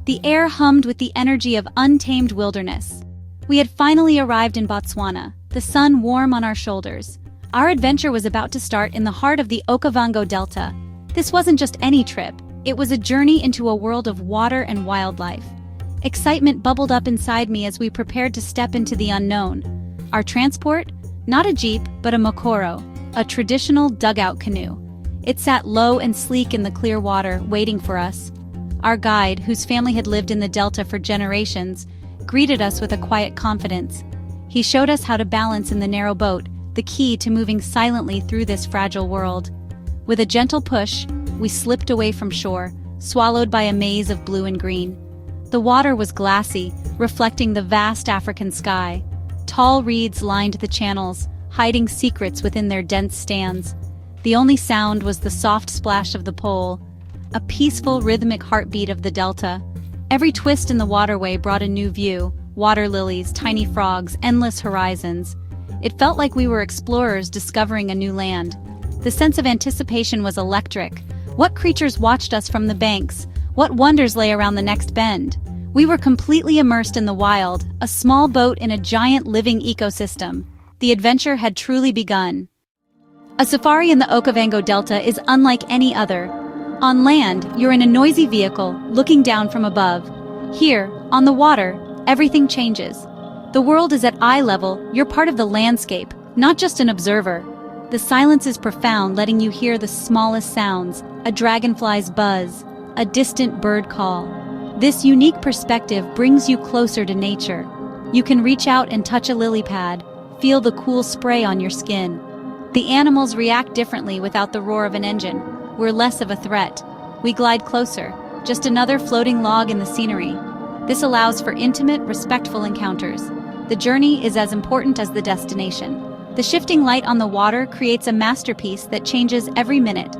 The air hummed with the energy of untamed wilderness. We had finally arrived in Botswana, the sun warm on our shoulders. Our adventure was about to start in the heart of the Okavango Delta. This wasn't just any trip, it was a journey into a world of water and wildlife. Excitement bubbled up inside me as we prepared to step into the unknown. Our transport? Not a jeep, but a Mokoro, a traditional dugout canoe. It sat low and sleek in the clear water, waiting for us. Our guide, whose family had lived in the delta for generations, greeted us with a quiet confidence. He showed us how to balance in the narrow boat, the key to moving silently through this fragile world. With a gentle push, we slipped away from shore, swallowed by a maze of blue and green. The water was glassy, reflecting the vast African sky. Tall reeds lined the channels, hiding secrets within their dense stands. The only sound was the soft splash of the pole, a peaceful, rhythmic heartbeat of the delta. Every twist in the waterway brought a new view: water lilies, tiny frogs, endless horizons. It felt like we were explorers discovering a new land. The sense of anticipation was electric. What creatures watched us from the banks? What wonders lay around the next bend? We were completely immersed in the wild, a small boat in a giant living ecosystem. The adventure had truly begun. A safari in the Okavango Delta is unlike any other. On land, you're in a noisy vehicle, looking down from above. Here, on the water, everything changes. The world is at eye level, you're part of the landscape, not just an observer. The silence is profound, letting you hear the smallest sounds, a dragonfly's buzz, a distant bird call. This unique perspective brings you closer to nature. You can reach out and touch a lily pad, feel the cool spray on your skin. The animals react differently without the roar of an engine. We're less of a threat. We glide closer, just another floating log in the scenery. This allows for intimate, respectful encounters. The journey is as important as the destination. The shifting light on the water creates a masterpiece that changes every minute.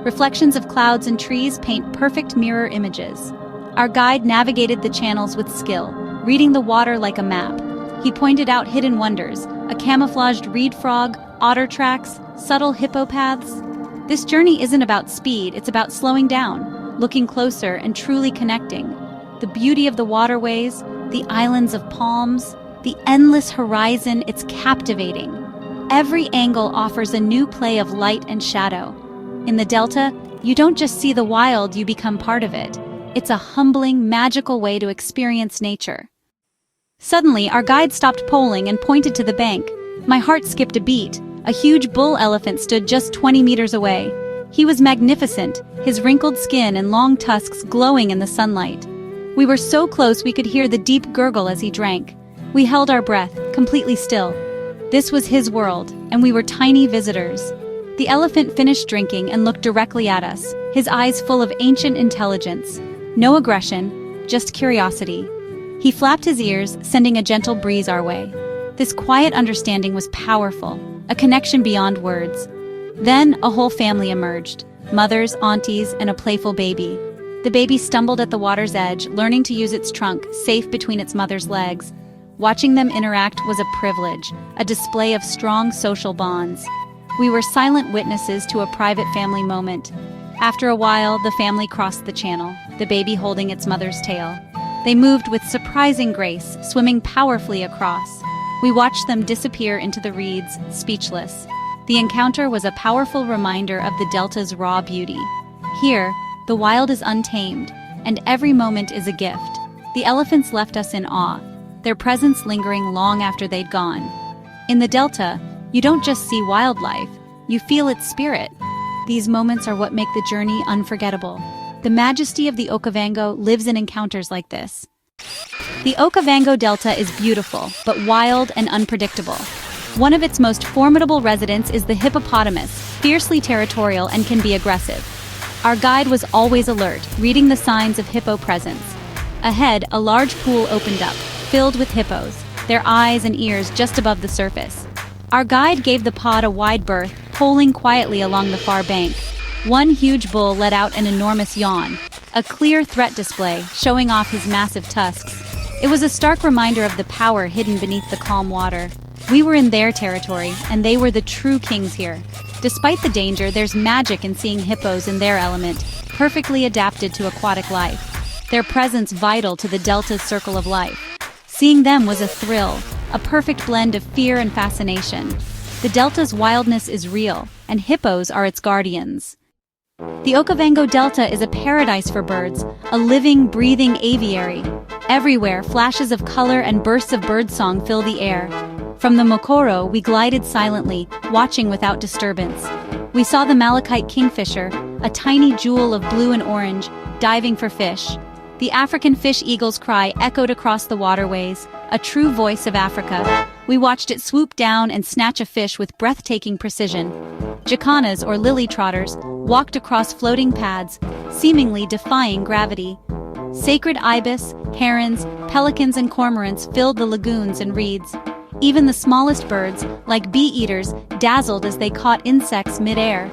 Reflections of clouds and trees paint perfect mirror images. Our guide navigated the channels with skill, reading the water like a map. He pointed out hidden wonders, a camouflaged reed frog, otter tracks, subtle hippo paths. This journey isn't about speed, it's about slowing down, looking closer and truly connecting. The beauty of the waterways, the islands of palms, the endless horizon, it's captivating. Every angle offers a new play of light and shadow. In the Delta, you don't just see the wild, you become part of it. It's a humbling, magical way to experience nature. Suddenly, our guide stopped poling and pointed to the bank. My heart skipped a beat. A huge bull elephant stood just 20 meters away. He was magnificent, his wrinkled skin and long tusks glowing in the sunlight. We were so close we could hear the deep gurgle as he drank. We held our breath, completely still. This was his world, and we were tiny visitors. The elephant finished drinking and looked directly at us, his eyes full of ancient intelligence. No aggression, just curiosity. He flapped his ears, sending a gentle breeze our way. This quiet understanding was powerful, a connection beyond words. Then a whole family emerged, mothers, aunties, and a playful baby. The baby stumbled at the water's edge, learning to use its trunk, safe between its mother's legs. Watching them interact was a privilege, a display of strong social bonds. We were silent witnesses to a private family moment. After a while, the family crossed the channel, the baby holding its mother's tail. They moved with surprising grace, swimming powerfully across. We watched them disappear into the reeds, speechless. The encounter was a powerful reminder of the Delta's raw beauty. Here, the wild is untamed, and every moment is a gift. The elephants left us in awe, their presence lingering long after they'd gone. In the Delta, you don't just see wildlife, you feel its spirit. These moments are what make the journey unforgettable. The majesty of the Okavango lives in encounters like this. The Okavango Delta is beautiful, but wild and unpredictable. One of its most formidable residents is the hippopotamus, fiercely territorial and can be aggressive. Our guide was always alert, reading the signs of hippo presence. Ahead, a large pool opened up, filled with hippos, their eyes and ears just above the surface. Our guide gave the pod a wide berth, poling quietly along the far bank. One huge bull let out an enormous yawn, a clear threat display showing off his massive tusks. It was a stark reminder of the power hidden beneath the calm water. We were in their territory, and they were the true kings here. Despite the danger, there's magic in seeing hippos in their element, perfectly adapted to aquatic life. their presence vital to the delta's circle of life. Seeing them was a thrill, a perfect blend of fear and fascination. The delta's wildness is real, and hippos are its guardians. The Okavango Delta is a paradise for birds, a living, breathing aviary. Everywhere, flashes of color and bursts of birdsong fill the air. From the Mokoro, we glided silently, watching without disturbance. We saw the malachite kingfisher, a tiny jewel of blue and orange, diving for fish. The African fish eagle's cry echoed across the waterways, a true voice of Africa. We watched it swoop down and snatch a fish with breathtaking precision. Jacanas, or lily trotters, walked across floating pads, seemingly defying gravity. Sacred ibis, herons, pelicans and cormorants filled the lagoons and reeds. Even the smallest birds, like bee-eaters, dazzled as they caught insects mid-air.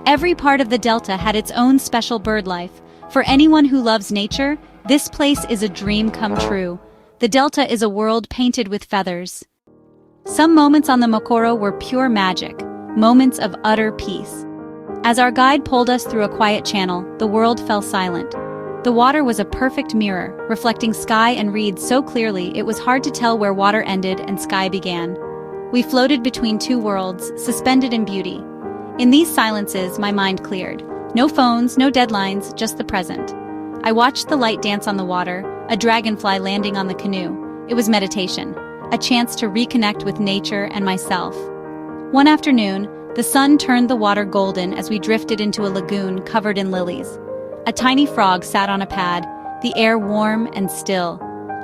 Every part of the delta had its own special bird life. For anyone who loves nature, this place is a dream come true. The delta is a world painted with feathers. Some moments on the Mokoro were pure magic, moments of utter peace. As our guide pulled us through a quiet channel, the world fell silent. The water was a perfect mirror, reflecting sky and reeds so clearly it was hard to tell where water ended and sky began. We floated between two worlds, suspended in beauty. In these silences, my mind cleared. No phones, no deadlines, just the present. I watched the light dance on the water, a dragonfly landing on the canoe. It was meditation, a chance to reconnect with nature and myself. One afternoon, the sun turned the water golden as we drifted into a lagoon covered in lilies. A tiny frog sat on a pad, the air warm and still.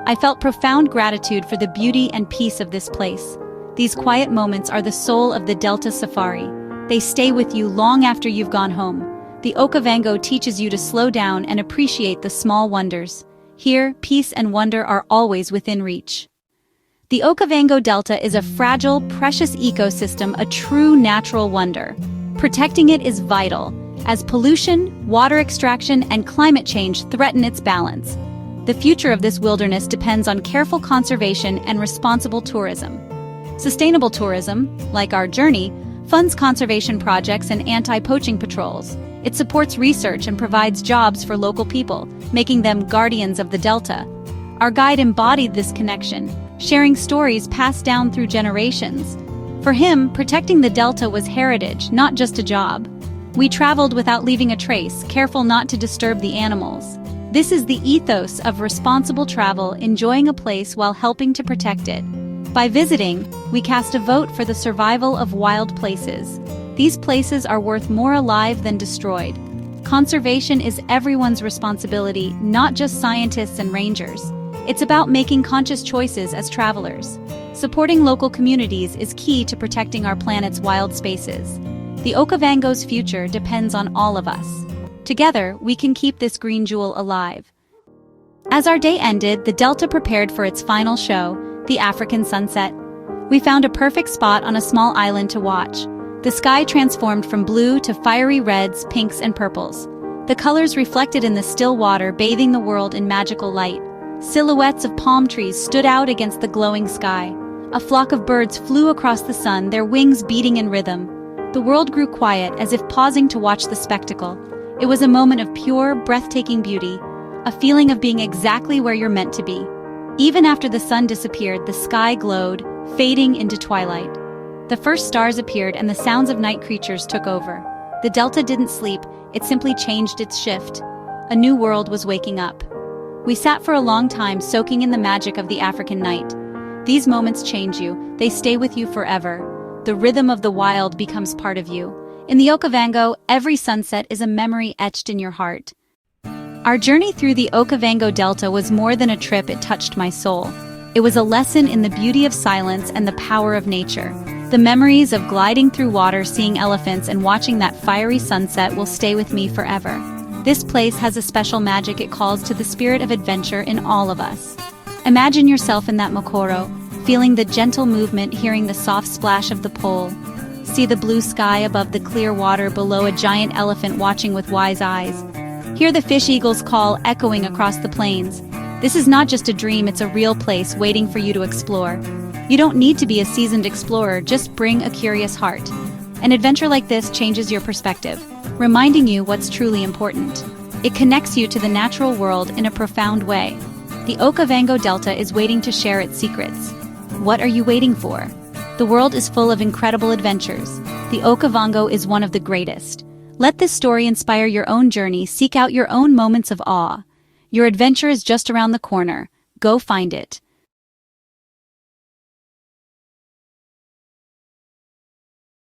I felt profound gratitude for the beauty and peace of this place. These quiet moments are the soul of the Delta Safari. They stay with you long after you've gone home. The Okavango teaches you to slow down and appreciate the small wonders. Here, peace and wonder are always within reach. The Okavango Delta is a fragile, precious ecosystem, a true natural wonder. Protecting it is vital, as pollution, water extraction, and climate change threaten its balance. The future of this wilderness depends on careful conservation and responsible tourism. Sustainable tourism, like our journey, funds conservation projects and anti-poaching patrols. It supports research and provides jobs for local people, making them guardians of the Delta. Our guide embodied this connection, sharing stories passed down through generations. For him, protecting the Delta was heritage, not just a job. We traveled without leaving a trace, careful not to disturb the animals. This is the ethos of responsible travel, enjoying a place while helping to protect it. By visiting, we cast a vote for the survival of wild places. These places are worth more alive than destroyed. Conservation is everyone's responsibility, not just scientists and rangers. It's about making conscious choices as travelers. Supporting local communities is key to protecting our planet's wild spaces. The Okavango's future depends on all of us. Together, we can keep this green jewel alive. As our day ended, the Delta prepared for its final show, the African sunset. We found a perfect spot on a small island to watch. The sky transformed from blue to fiery reds, pinks, and purples. The colors reflected in the still water, bathing the world in magical light. Silhouettes of palm trees stood out against the glowing sky. A flock of birds flew across the sun, their wings beating in rhythm. The world grew quiet, as if pausing to watch the spectacle. It was a moment of pure, breathtaking beauty, a feeling of being exactly where you're meant to be. Even after the sun disappeared, the sky glowed, fading into twilight. The first stars appeared and the sounds of night creatures took over. The Delta didn't sleep, it simply changed its shift. A new world was waking up. We sat for a long time, soaking in the magic of the African night. These moments change you, they stay with you forever. The rhythm of the wild becomes part of you. In the Okavango, every sunset is a memory etched in your heart. Our journey through the Okavango Delta was more than a trip, it touched my soul. It was a lesson in the beauty of silence and the power of nature. The memories of gliding through water, seeing elephants, and watching that fiery sunset will stay with me forever. This place has a special magic, it calls to the spirit of adventure in all of us. Imagine yourself in that Mokoro, feeling the gentle movement, hearing the soft splash of the pole. See the blue sky above the clear water, below a giant elephant watching with wise eyes. Hear the fish eagle's call echoing across the plains. This is not just a dream, it's a real place waiting for you to explore. You don't need to be a seasoned explorer, just bring a curious heart. An adventure like this changes your perspective, reminding you what's truly important. It connects you to the natural world in a profound way. The Okavango Delta is waiting to share its secrets. What are you waiting for? The world is full of incredible adventures. The Okavango is one of the greatest. Let this story inspire your own journey. Seek out your own moments of awe. Your adventure is just around the corner. Go find it.